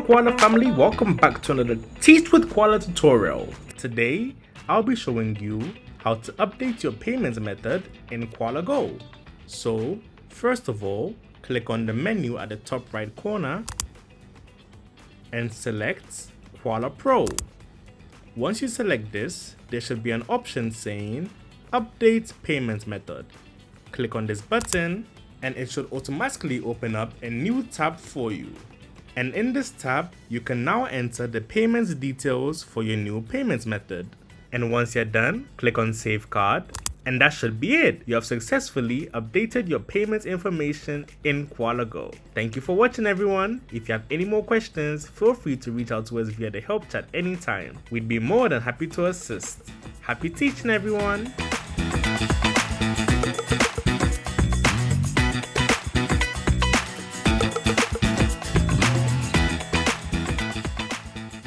Koala family, welcome back to another Teach with Koala tutorial. Today, I'll be showing you how to update your payments method in Koala Go. So, first of all, click on the menu at the top right corner and select Koala Pro. Once you select this, there should be an option saying Update Payments Method. Click on this button and it should automatically open up a new tab for you. And in this tab, you can now enter the payments details for your new payments method. And once you're done, click on Safeguard, and that should be it. You have successfully updated your payments information in Koala Go. Thank you for watching, everyone. If you have any more questions, feel free to reach out to us via the help chat anytime. We'd be more than happy to assist. Happy teaching, everyone.